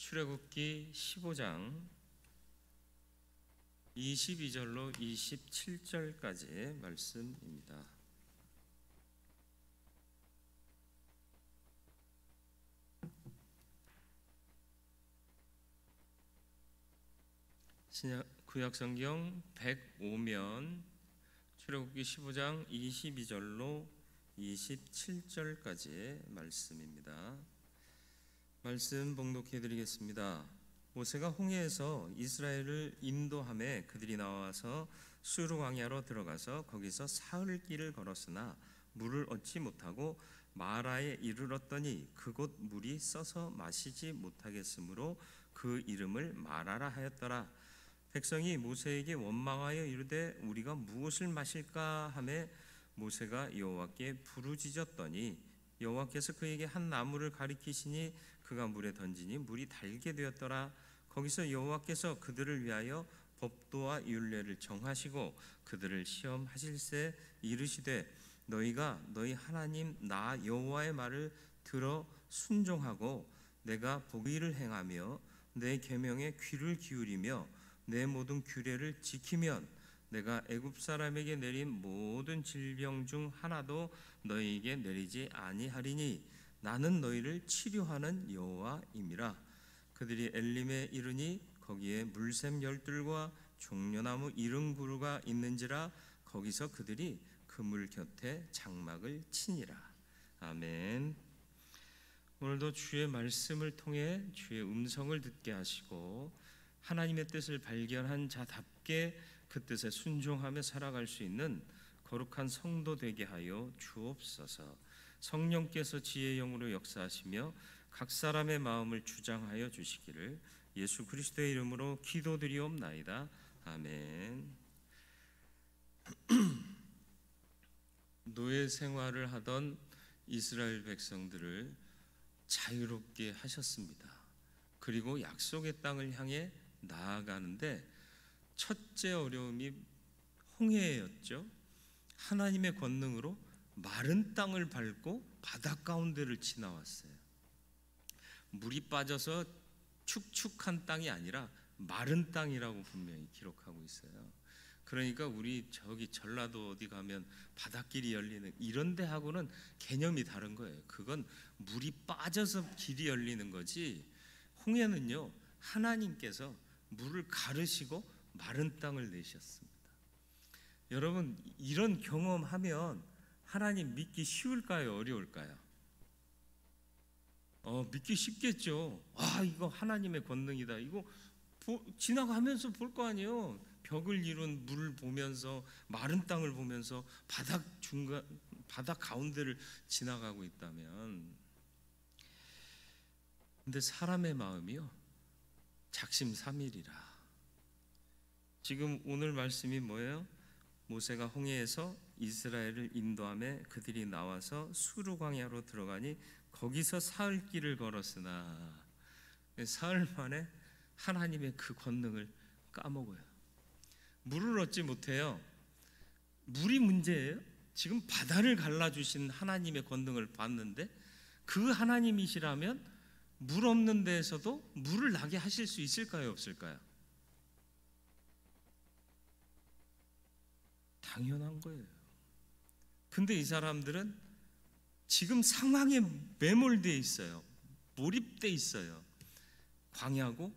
출애굽기 15장 22절로 27절까지의 말씀입니다. 구약성경 105면 출애굽기 15장 22절로 27절까지의 말씀입니다. 말씀 봉독해 드리겠습니다. 모세가 홍해에서 이스라엘을 인도하며 그들이 나와서 수르 광야로 들어가서 거기서 사흘 길을 걸었으나 물을 얻지 못하고 마라에 이르렀더니 그곳 물이 써서 마시지 못하겠으므로 그 이름을 마라라 하였더라. 백성이 모세에게 원망하여 이르되 우리가 무엇을 마실까 하매 모세가 여호와께 부르짖었더니 여호와께서 그에게 한 나무를 가리키시니 그가 물에 던지니 물이 달게 되었더라. 거기서 여호와께서 그들을 위하여 법도와 율례를 정하시고 그들을 시험하실새 이르시되 너희가 너희 하나님 나 여호와의 말을 들어 순종하고 내가 보기를 행하며 내 계명에 귀를 기울이며 내 모든 규례를 지키면 내가 애굽 사람에게 내린 모든 질병 중 하나도 너희에게 내리지 아니하리니 나는 너희를 치료하는 여호와임이라. 그들이 엘림에 이르니 거기에 물샘 열둘과 종려나무 70그루가 있는지라. 거기서 그들이 그 물 곁에 장막을 치니라. 아멘. 오늘도 주의 말씀을 통해 주의 음성을 듣게 하시고 하나님의 뜻을 발견한 자답게 그 뜻에 순종하며 살아갈 수 있는 거룩한 성도 되게 하여 주옵소서. 성령께서 지혜의 영으로 역사하시며 각 사람의 마음을 주장하여 주시기를 예수 그리스도의 이름으로 기도드리옵나이다. 아멘. 노예 생활을 하던 이스라엘 백성들을 자유롭게 하셨습니다. 그리고 약속의 땅을 향해 나아가는데 첫째 어려움이 홍해였죠. 하나님의 권능으로 마른 땅을 밟고 바닷 가운데를 지나왔어요. 물이 빠져서 축축한 땅이 아니라 마른 땅이라고 분명히 기록하고 있어요. 그러니까 우리 저기 전라도 어디 가면 바닷길이 열리는 이런 데하고는 개념이 다른 거예요. 그건 물이 빠져서 길이 열리는 거지, 홍해는요 하나님께서 물을 가르시고 마른 땅을 내셨습니다. 여러분, 이런 경험하면 하나님 믿기 쉬울까요? 어려울까요? 믿기 쉽겠죠. 이거 하나님의 권능이다. 이거 지나가면서 볼 거 아니에요. 벽을 이룬 물을 보면서 마른 땅을 보면서 바닥 가운데를 지나가고 있다면. 근데 사람의 마음이요 작심삼일이라. 지금 오늘 말씀이 뭐예요? 모세가 홍해에서 이스라엘을 인도하며 그들이 나와서 수르 광야로 들어가니 거기서 사흘 길을 걸었으나, 사흘 만에 하나님의 그 권능을 까먹어요. 물을 얻지 못해요. 물이 문제예요. 지금 바다를 갈라주신 하나님의 권능을 봤는데 그 하나님이시라면 물 없는 데에서도 물을 나게 하실 수 있을까요? 없을까요? 당연한 거예요. 근데 이 사람들은 지금 상황에 매몰되어 있어요. 몰입되어 있어요. 광야고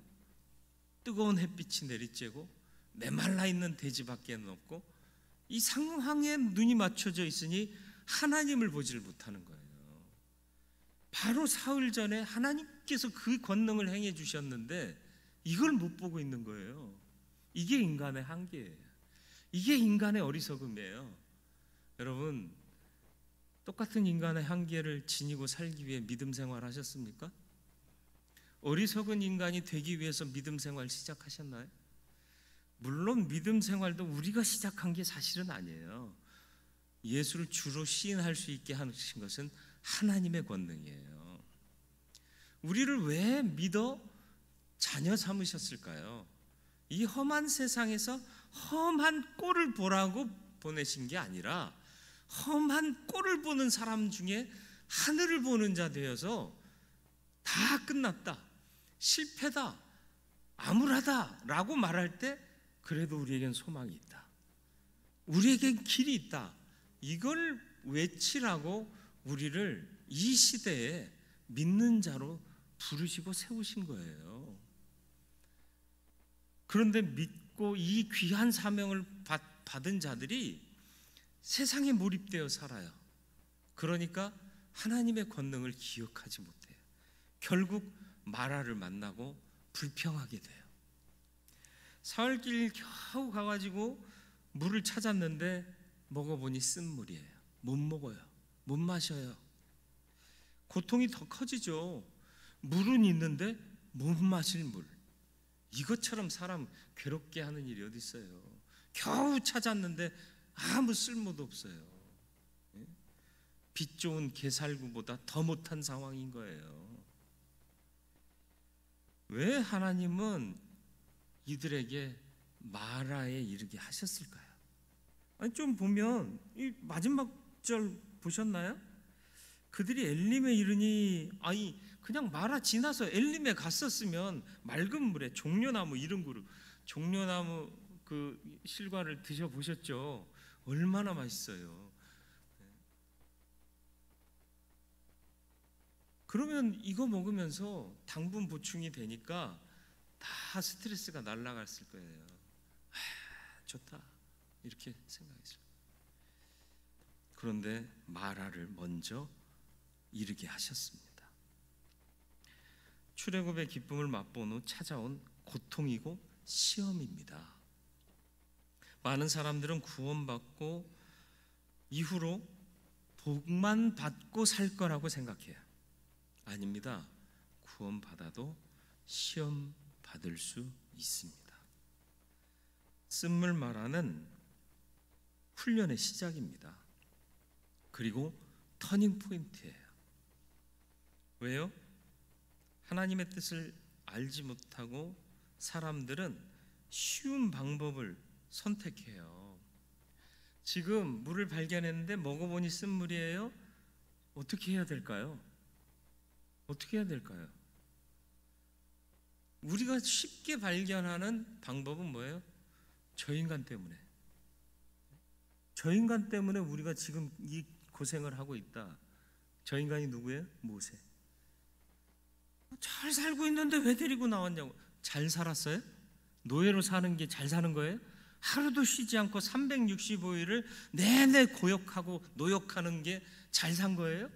뜨거운 햇빛이 내리쬐고 메말라 있는 대지밖에는 없고 이 상황에 눈이 맞춰져 있으니 하나님을 보지를 못하는 거예요. 바로 사흘 전에 하나님께서 그 권능을 행해 주셨는데 이걸 못 보고 있는 거예요. 이게 인간의 한계예요. 이게 인간의 어리석음이에요. 여러분, 똑같은 인간의 한계를 지니고 살기 위해 믿음 생활 하셨습니까? 어리석은 인간이 되기 위해서 믿음 생활 시작하셨나요? 물론 믿음 생활도 우리가 시작한 게 사실은 아니에요. 예수를 주로 시인할 수 있게 하신 것은 하나님의 권능이에요. 우리를 왜 믿어 자녀 삼으셨을까요? 이 험한 세상에서 험한 꼴을 보라고 보내신 게 아니라 험한 꼴을 보는 사람 중에 하늘을 보는 자 되어서 다 끝났다, 실패다, 암울하다라고 말할 때 그래도 우리에겐 소망이 있다, 우리에겐 길이 있다, 이걸 외치라고 우리를 이 시대에 믿는 자로 부르시고 세우신 거예요. 그런데 믿고 이 귀한 사명을 받은 자들이 세상에 몰입되어 살아요. 그러니까 하나님의 권능을 기억하지 못해요. 결국 마라를 만나고 불평하게 돼요. 사흘길 겨우 가가지고 물을 찾았는데 먹어보니 쓴 물이에요. 못 먹어요. 못 마셔요. 고통이 더 커지죠. 물은 있는데 못 마실 물. 이것처럼 사람 괴롭게 하는 일이 어디 있어요. 겨우 찾았는데 아무 쓸모도 없어요. 빛 좋은 게살구보다 더 못한 상황인 거예요. 왜 하나님은 이들에게 마라에 이르게 하셨을까요? 아니, 좀 보면 이 마지막 절 보셨나요? 그들이 엘림에 이르니, 아니 그냥 마라 지나서 엘림에 갔었으면 맑은 물에 종려나무 이런 그루, 종려나무 그 실과를 드셔보셨죠? 얼마나 맛있어요. 그러면 이거 먹으면서 당분 보충이 되니까 다 스트레스가 날아갔을 거예요. 좋다, 이렇게 생각했어요. 그런데 마라를 먼저 이르게 하셨습니다. 출애굽의 기쁨을 맛본 후 찾아온 고통이고 시험입니다. 많은 사람들은 구원받고 이후로 복만 받고 살 거라고 생각해요. 아닙니다. 구원받아도 시험 받을 수 있습니다. 쓴물 마라는 훈련의 시작입니다. 그리고 터닝 포인트예요. 왜요? 하나님의 뜻을 알지 못하고 사람들은 쉬운 방법을 선택해요. 지금 물을 발견했는데 먹어보니 쓴 물이에요. 어떻게 해야 될까요? 어떻게 해야 될까요? 우리가 쉽게 발견하는 방법은 뭐예요? 저 인간 때문에. 저 인간 때문에 우리가 지금 이 고생을 하고 있다. 저 인간이 누구예요? 모세. 잘 살고 있는데 왜 데리고 나왔냐고. 잘 살았어요? 노예로 사는 게 잘 사는 거예요? 하루도 쉬지 않고 365일을 내내 고역하고 노역하는 게 잘 산 거예요?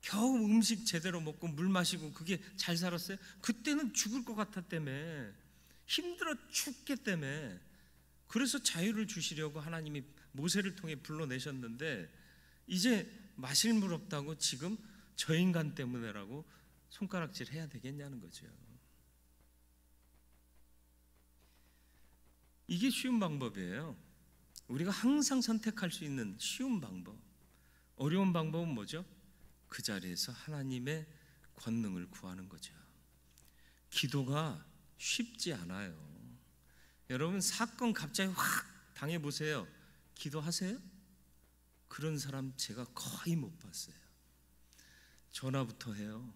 겨우 음식 제대로 먹고 물 마시고 그게 잘 살았어요? 그때는 죽을 것 같았다며. 힘들어 죽기 때문에. 그래서 자유를 주시려고 하나님이 모세를 통해 불러내셨는데 이제 마실 물 없다고 지금 저 인간 때문에라고 손가락질 해야 되겠냐는 거죠. 이게 쉬운 방법이에요. 우리가 항상 선택할 수 있는 쉬운 방법. 어려운 방법은 뭐죠? 그 자리에서 하나님의 권능을 구하는 거죠. 기도가 쉽지 않아요. 여러분 사건 갑자기 확 당해보세요. 기도하세요? 그런 사람 제가 거의 못 봤어요. 전화부터 해요.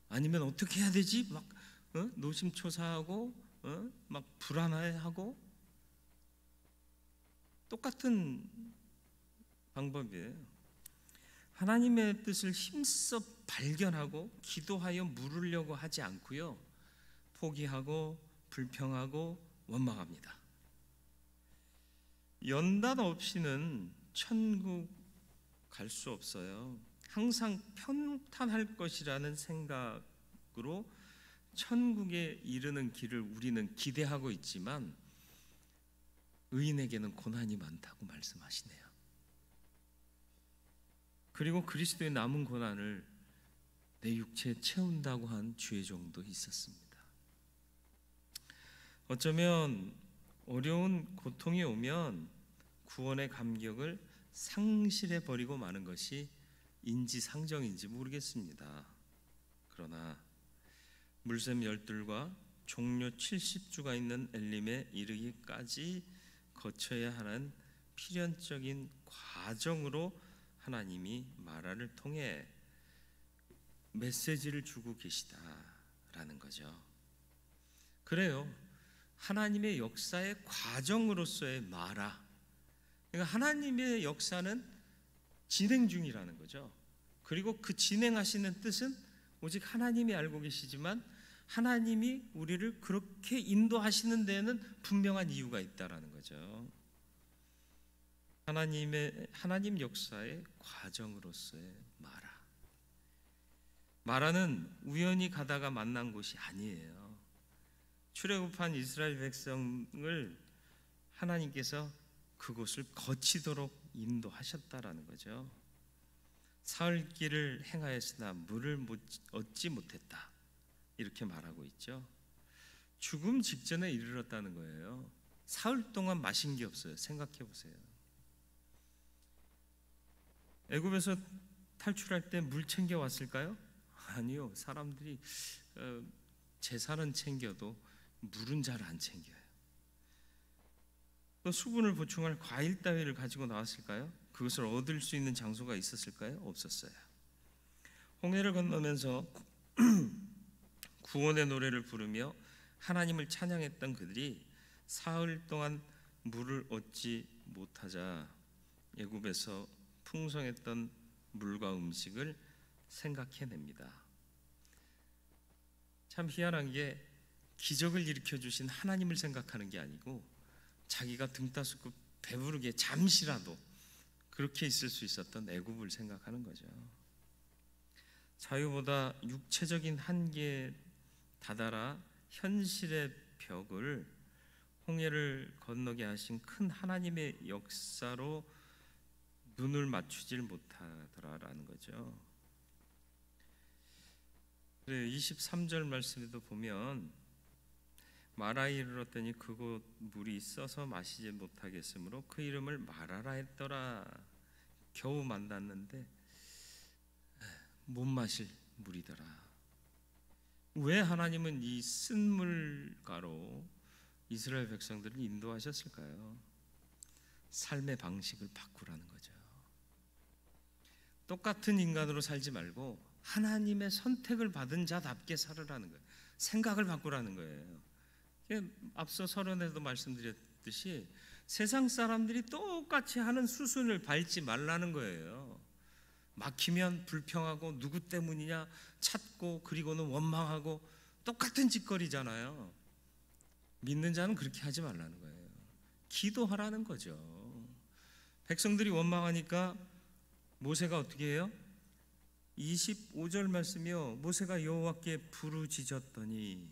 아니면 어떻게 해야 되지? 막 노심초사하고 막 불안해하고. 똑같은 방법이에요. 하나님의 뜻을 힘써 발견하고 기도하여 물으려고 하지 않고요, 포기하고 불평하고 원망합니다. 연단 없이는 천국 갈 수 없어요. 항상 평탄할 것이라는 생각으로 천국에 이르는 길을 우리는 기대하고 있지만 의인에게는 고난이 많다고 말씀하시네요. 그리고 그리스도의 남은 고난을 내 육체에 채운다고 한 주의 종도 있었습니다. 어쩌면 어려운 고통이 오면 구원의 감격을 상실해 버리고 마는 것이 인지상정인지 모르겠습니다. 그러나 물샘 열둘과 종려 70주가 있는 엘림에 이르기까지 거쳐야 하는 필연적인 과정으로 하나님이 마라를 통해 메시지를 주고 계시다 있다라는 거죠. 그래요. 하나님의 역사의 과정으로서의 마라. 그러니까 하나님의 역사는 진행 중이라는 거죠. 그리고 그 진행하시는 뜻은 오직 하나님이 알고 계시지만 하나님이 우리를 그렇게 인도하시는 데에는 분명한 이유가 있다라는 거죠. 하나님 역사의 과정으로서의 마라. 마라는 우연히 가다가 만난 곳이 아니에요. 출애굽한 이스라엘 백성을 하나님께서 그곳을 거치도록 인도하셨다라는 거죠. 사흘 길을 행하였으나 물을 얻지 못했다, 이렇게 말하고 있죠. 죽음 직전에 이르렀다는 거예요. 사흘 동안 마신 게 없어요. 생각해 보세요. 애굽에서 탈출할 때 물 챙겨 왔을까요? 아니요. 사람들이 재산은 챙겨도 물은 잘 안 챙겨요. 또 수분을 보충할 과일 따위를 가지고 나왔을까요? 그것을 얻을 수 있는 장소가 있었을까요? 없었어요. 홍해를 건너면서 구원의 노래를 부르며 하나님을 찬양했던 그들이 사흘 동안 물을 얻지 못하자 애굽에서 풍성했던 물과 음식을 생각해냅니다. 참 희한한 게 기적을 일으켜 주신 하나님을 생각하는 게 아니고 자기가 등 따숩고 배부르게 잠시라도 그렇게 있을 수 있었던 애굽을 생각하는 거죠. 자유보다 육체적인 한계에 다다라 현실의 벽을 홍해를 건너게 하신 큰 하나님의 역사로 눈을 맞추질 못하더라라는 거죠. 23절 말씀에도 보면 마라에 이르렀더니 그곳 물이 써서 마시지 못하겠으므로 그 이름을 마라라 했더라. 겨우 만났는데 못 마실 물이더라. 왜 하나님은 이 쓴물가로 이스라엘 백성들을 인도하셨을까요? 삶의 방식을 바꾸라는 거죠. 똑같은 인간으로 살지 말고 하나님의 선택을 받은 자답게 살으라는 거예요. 생각을 바꾸라는 거예요. 앞서 서론에도 말씀드렸듯이 세상 사람들이 똑같이 하는 수순을 밟지 말라는 거예요. 막히면 불평하고 누구 때문이냐 찾고 그리고는 원망하고 똑같은 짓거리잖아요. 믿는 자는 그렇게 하지 말라는 거예요. 기도하라는 거죠. 백성들이 원망하니까 모세가 어떻게 해요? 25절 말씀이요. 모세가 여호와께 부르짖었더니,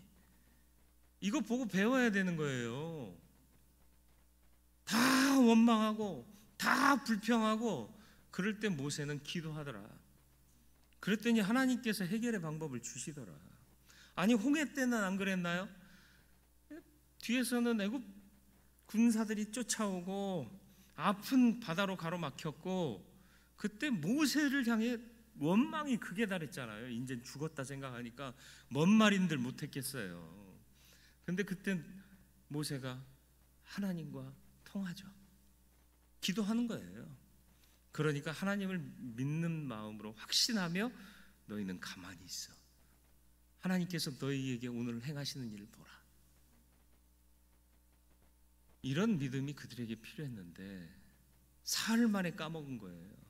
이거 보고 배워야 되는 거예요. 다 원망하고 다 불평하고 그럴 때 모세는 기도하더라. 그랬더니 하나님께서 해결의 방법을 주시더라. 아니 홍해 때는 안 그랬나요? 뒤에서는 애굽 군사들이 쫓아오고 아픈 바다로 가로막혔고 그때 모세를 향해 원망이 극에 달했잖아요. 이제 죽었다 생각하니까 뭔 말인들 못했겠어요. 근데 그때 모세가 하나님과 통하죠. 기도하는 거예요. 그러니까 하나님을 믿는 마음으로 확신하며 너희는 가만히 있어. 하나님께서 너희에게 오늘 행하시는 일을 보라. 이런 믿음이 그들에게 필요했는데 사흘 만에 까먹은 거예요.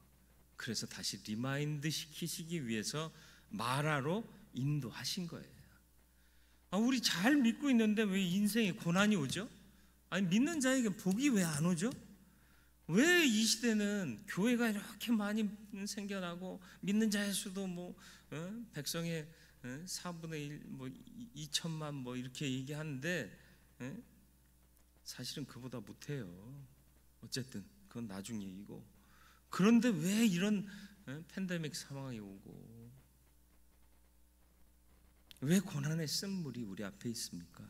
그래서 다시 리마인드 시키시기 위해서 마라로 인도하신 거예요. 우리 잘 믿고 있는데 왜 인생에 고난이 오죠? 아니 믿는 자에게 복이 왜 안 오죠? 왜 이 시대는 교회가 이렇게 많이 생겨나고 믿는 자의 수도 백성의 4분의 1, 2천만 이렇게 얘기하는데 사실은 그보다 못해요. 어쨌든 그건 나중 얘기고. 그런데 왜 이런 팬데믹 상황이 오고 왜 고난의 쓴물이 우리 앞에 있습니까?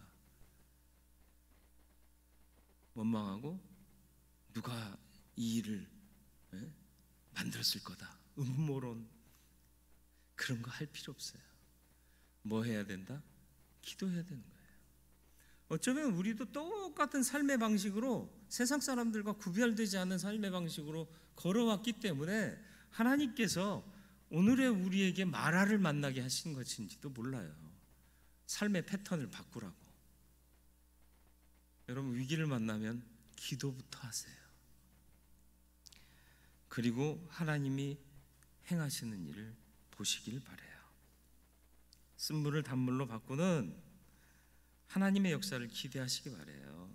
원망하고 누가 이 일을 만들었을 거다, 음모론, 그런 거 할 필요 없어요. 뭐 해야 된다? 기도해야 되는 거예요. 어쩌면 우리도 똑같은 삶의 방식으로 세상 사람들과 구별되지 않는 삶의 방식으로 걸어왔기 때문에 하나님께서 오늘의 우리에게 마라를 만나게 하신 것인지도 몰라요. 삶의 패턴을 바꾸라고. 여러분, 위기를 만나면 기도부터 하세요. 그리고 하나님이 행하시는 일을 보시길 바라요. 쓴물을 단물로 바꾸는 하나님의 역사를 기대하시기 바라요.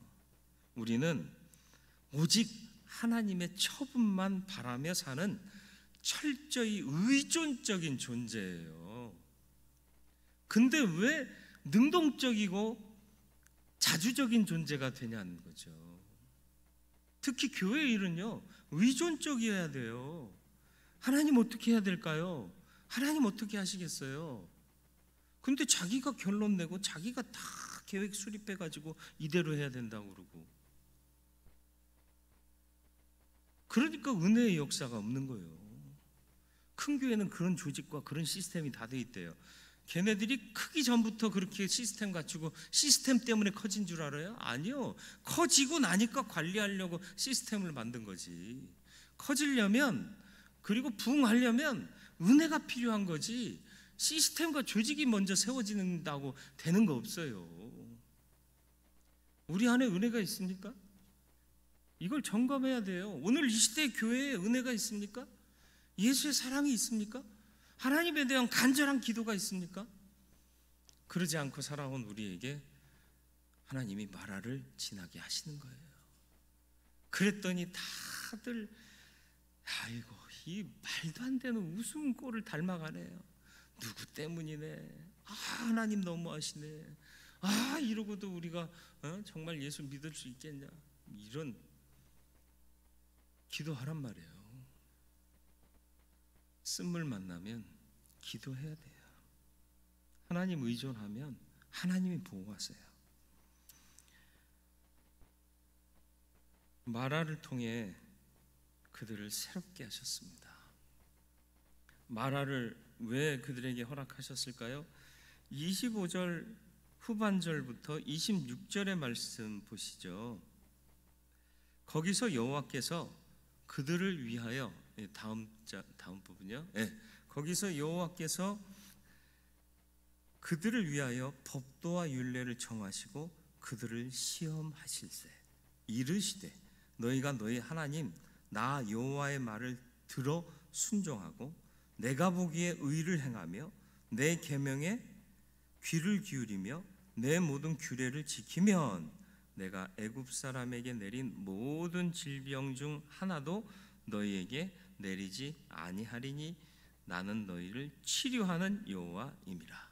우리는 오직 하나님의 처분만 바라며 사는 철저히 의존적인 존재예요. 근데 왜 능동적이고 자주적인 존재가 되냐는 거죠. 특히 교회의 일은요, 의존적이어야 돼요. 하나님 어떻게 해야 될까요? 하나님 어떻게 하시겠어요? 근데 자기가 결론 내고 자기가 다 계획 수립해가지고 이대로 해야 된다고 그러고, 그러니까 은혜의 역사가 없는 거예요. 큰 교회는 그런 조직과 그런 시스템이 다 돼 있대요. 걔네들이 크기 전부터 그렇게 시스템 갖추고 시스템 때문에 커진 줄 알아요? 아니요. 커지고 나니까 관리하려고 시스템을 만든 거지. 커지려면, 그리고 부흥하려면 은혜가 필요한 거지, 시스템과 조직이 먼저 세워진다고 되는 거 없어요. 우리 안에 은혜가 있습니까? 이걸 점검해야 돼요. 오늘 이 시대의 교회에 은혜가 있습니까? 예수의 사랑이 있습니까? 하나님에 대한 간절한 기도가 있습니까? 그러지 않고 살아온 우리에게 하나님이 마라를 지나게 하시는 거예요. 그랬더니 다들 아이고, 이 말도 안 되는 웃음꼴을 닮아가네요. 누구 때문이네. 하나님 너무하시네. 이러고도 우리가 정말 예수 믿을 수 있겠냐. 이런 기도하란 말이에요. 쓴물 만나면 기도해야 돼요. 하나님 의존하면 하나님이 보호하세요. 마라를 통해 그들을 새롭게 하셨습니다. 마라를 왜 그들에게 허락하셨을까요? 25절 후반절부터 26절의 말씀 보시죠. 거기서 여호와께서 그들을 위하여, 다음 부분이요. 거기서 여호와께서 그들을 위하여 법도와 율례를 정하시고 그들을 시험하실세. 이르시되 너희가 너희 하나님 나 여호와의 말을 들어 순종하고 내가 보기에 의를 행하며 내 계명에 귀를 기울이며 내 모든 규례를 지키면 내가 애굽 사람에게 내린 모든 질병 중 하나도 너희에게 내리지 아니하리니 나는 너희를 치료하는 여호와임이라.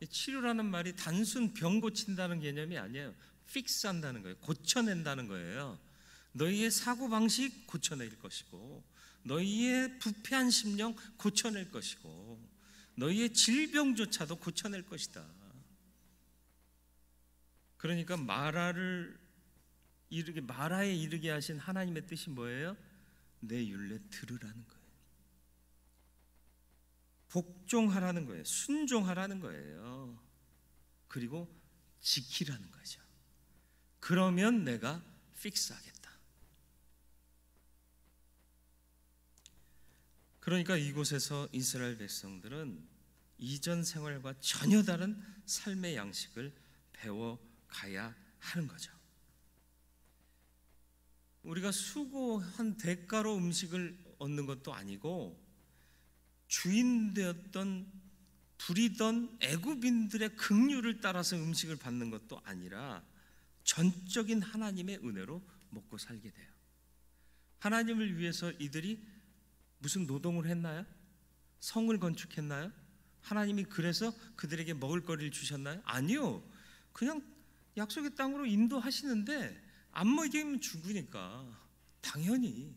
치료라는 말이 단순 병 고친다는 개념이 아니에요. 픽스한다는 거예요. 고쳐낸다는 거예요. 너희의 사고방식 고쳐낼 것이고, 너희의 부패한 심령 고쳐낼 것이고, 너희의 질병조차도 고쳐낼 것이다. 그러니까 마라에 이르게 하신 하나님의 뜻이 뭐예요? 내 율례 들으라는 거예요. 복종하라는 거예요. 순종하라는 거예요. 그리고 지키라는 거죠. 그러면 내가 픽스하겠다. 그러니까 이곳에서 이스라엘 백성들은 이전 생활과 전혀 다른 삶의 양식을 배워가야 하는 거죠. 우리가 수고한 대가로 음식을 얻는 것도 아니고, 주인 되었던 부리던 애굽인들의 긍휼을 따라서 음식을 받는 것도 아니라 전적인 하나님의 은혜로 먹고 살게 돼요. 하나님을 위해서 이들이 무슨 노동을 했나요? 성을 건축했나요? 하나님이 그래서 그들에게 먹을 거리를 주셨나요? 아니요. 그냥 약속의 땅으로 인도하시는데 안 먹이면 죽으니까 당연히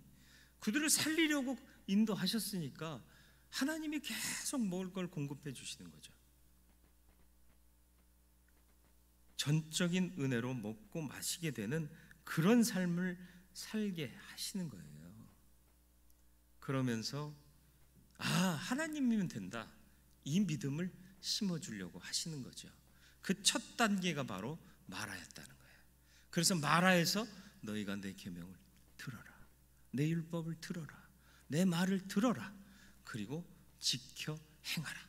그들을 살리려고 인도하셨으니까 하나님이 계속 먹을 걸 공급해 주시는 거죠. 전적인 은혜로 먹고 마시게 되는 그런 삶을 살게 하시는 거예요. 그러면서 하나님이면 된다, 이 믿음을 심어주려고 하시는 거죠. 그 첫 단계가 바로 마라였다는 거예요. 그래서 마라에서 너희가 내 계명을 들어라, 내 율법을 들어라, 내 말을 들어라, 그리고 지켜 행하라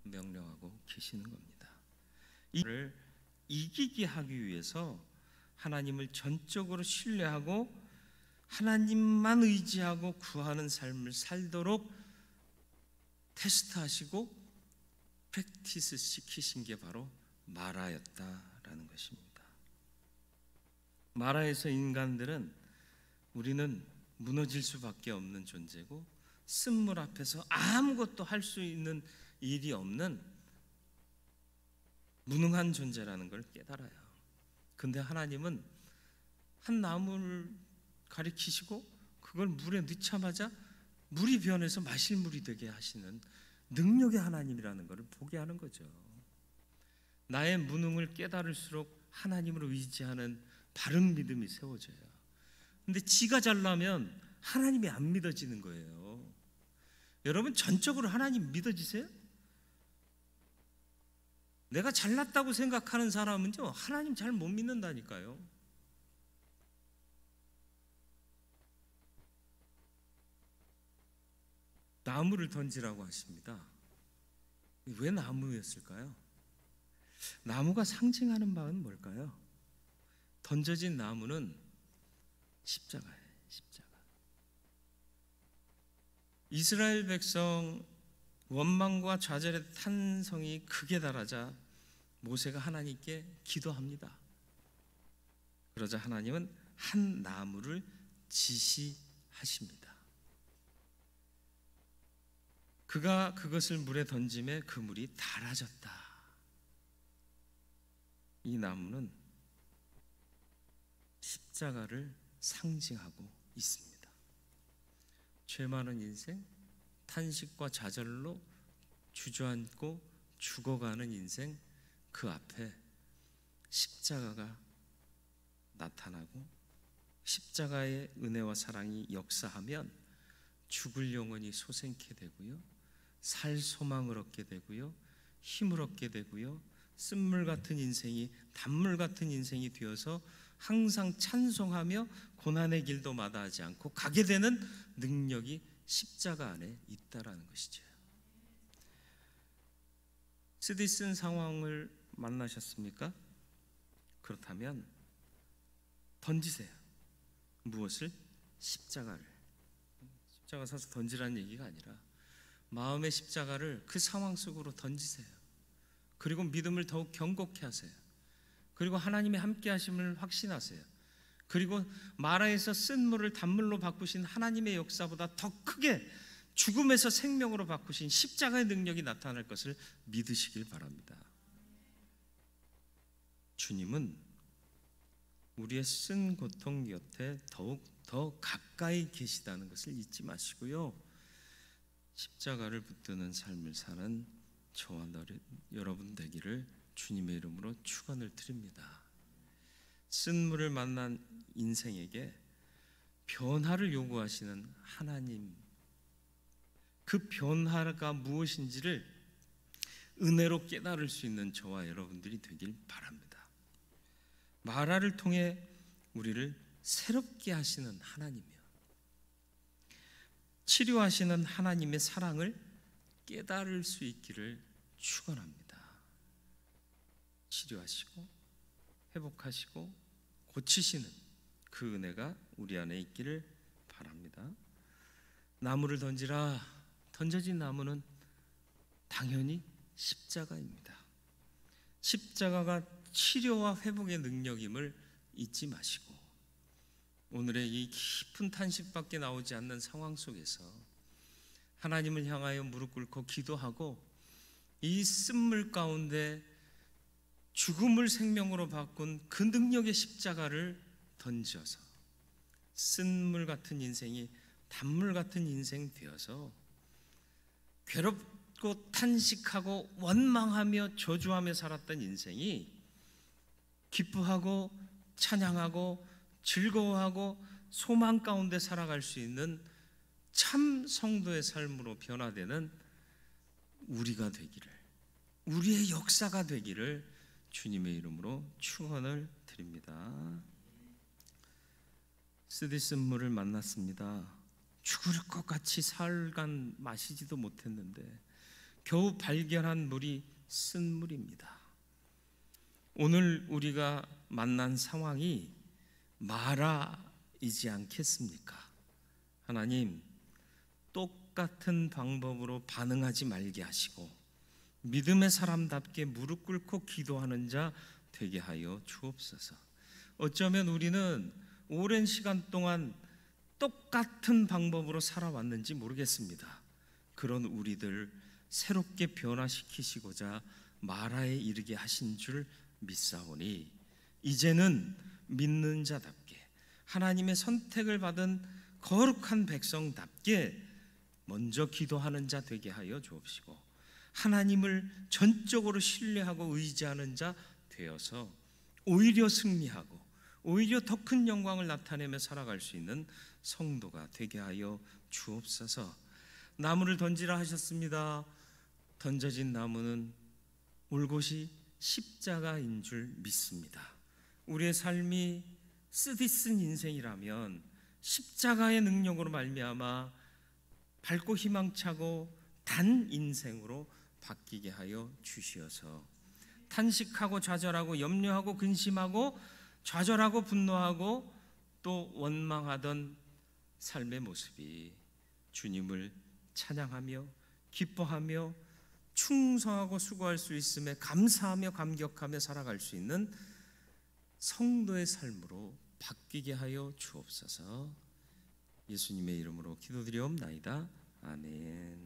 명령하고 계시는 겁니다. 이를 이기게 하기 위해서 하나님을 전적으로 신뢰하고 하나님만 의지하고 구하는 삶을 살도록 테스트하시고 프랙티스 시키신 게 바로 마라였다라는 것입니다. 마라에서 인간들은 우리는 무너질 수밖에 없는 존재고 쓴물 앞에서 아무것도 할 수 있는 일이 없는 무능한 존재라는 걸 깨달아요. 근데 하나님은 한 나무를 가리키시고 그걸 물에 넣자마자 물이 변해서 마실 물이 되게 하시는 능력의 하나님이라는 것을 보게 하는 거죠. 나의 무능을 깨달을수록 하나님을 의지하는 바른 믿음이 세워져요. 근데 지가 잘나면 하나님이 안 믿어지는 거예요. 여러분 전적으로 하나님 믿어지세요? 내가 잘났다고 생각하는 사람은요 하나님 잘 못 믿는다니까요. 나무를 던지라고 하십니다. 왜 나무였을까요? 나무가 상징하는 바는 뭘까요? 던져진 나무는 십자가예요. 십자가. 이스라엘 백성 원망과 좌절의 탄성이 극에 달하자 모세가 하나님께 기도합니다. 그러자 하나님은 한 나무를 지시하십니다. 그가 그것을 물에 던짐에 그 물이 달아졌다. 이 나무는 십자가를 상징하고 있습니다. 죄 많은 인생, 탄식과 좌절로 주저앉고 죽어가는 인생, 그 앞에 십자가가 나타나고 십자가의 은혜와 사랑이 역사하면 죽을 영혼이 소생케 되고요, 살 소망을 얻게 되고요, 힘을 얻게 되고요, 쓴물 같은 인생이 단물 같은 인생이 되어서 항상 찬송하며 고난의 길도 마다하지 않고 가게 되는 능력이 십자가 안에 있다라는 것이죠. 쓰디쓴 상황을 만나셨습니까? 그렇다면 던지세요. 무엇을? 십자가를. 십자가 사서 던지라는 얘기가 아니라 마음의 십자가를 그 상황 속으로 던지세요. 그리고 믿음을 더욱 견고케 하세요. 그리고 하나님의 함께 하심을 확신하세요. 그리고 마라에서 쓴 물을 단물로 바꾸신 하나님의 역사보다 더 크게 죽음에서 생명으로 바꾸신 십자가의 능력이 나타날 것을 믿으시길 바랍니다. 주님은 우리의 쓴 고통 곁에 더욱 더 가까이 계시다는 것을 잊지 마시고요, 십자가를 붙드는 삶을 사는 저와 여러분 되기를 주님의 이름으로 축원을 드립니다. 쓴물을 만난 인생에게 변화를 요구하시는 하나님, 그 변화가 무엇인지를 은혜로 깨달을 수 있는 저와 여러분들이 되길 바랍니다. 마라를 통해 우리를 새롭게 하시는 하나님이요, 치료하시는 하나님의 사랑을 깨달을 수 있기를 축원합니다. 치료하시고 회복하시고 고치시는 그 은혜가 우리 안에 있기를 바랍니다. 나무를 던지라. 던져진 나무는 당연히 십자가입니다. 십자가가 치료와 회복의 능력임을 잊지 마시고 오늘의 이 깊은 탄식밖에 나오지 않는 상황 속에서 하나님을 향하여 무릎 꿇고 기도하고 이 쓴물 가운데 죽음을 생명으로 바꾼 그 능력의 십자가를 던져서 쓴물 같은 인생이 단물 같은 인생 되어서 괴롭고 탄식하고 원망하며 저주하며 살았던 인생이 기뻐하고 찬양하고 즐거워하고 소망 가운데 살아갈 수 있는 참 성도의 삶으로 변화되는 우리가 되기를, 우리의 역사가 되기를 주님의 이름으로 축원을 드립니다. 쓰디쓴 물을 만났습니다. 죽을 것 같이 살간 마시지도 못했는데 겨우 발견한 물이 쓴 물입니다. 오늘 우리가 만난 상황이 마라이지 않겠습니까? 하나님, 똑같은 방법으로 반응하지 말게 하시고 믿음의 사람답게 무릎 꿇고 기도하는 자 되게 하여 주옵소서. 어쩌면 우리는 오랜 시간 동안 똑같은 방법으로 살아왔는지 모르겠습니다. 그런 우리들 새롭게 변화시키시고자 마라에 이르게 하신 줄 믿사오니 이제는 믿는 자답게 하나님의 선택을 받은 거룩한 백성답게 먼저 기도하는 자 되게 하여 주옵시고 하나님을 전적으로 신뢰하고 의지하는 자 되어서 오히려 승리하고 오히려 더 큰 영광을 나타내며 살아갈 수 있는 성도가 되게 하여 주옵소서. 나무를 던지라 하셨습니다. 던져진 나무는 올 곳이 십자가인 줄 믿습니다. 우리의 삶이 쓰디쓴 인생이라면 십자가의 능력으로 말미암아 밝고 희망차고 단 인생으로 바뀌게 하여 주시어서 탄식하고 좌절하고 염려하고 근심하고 좌절하고 분노하고 또 원망하던 삶의 모습이 주님을 찬양하며 기뻐하며 충성하고 수고할 수 있음에 감사하며 감격하며 살아갈 수 있는 성도의 삶으로 바뀌게 하여 주옵소서. 예수님의 이름으로 기도드리옵나이다. 아멘.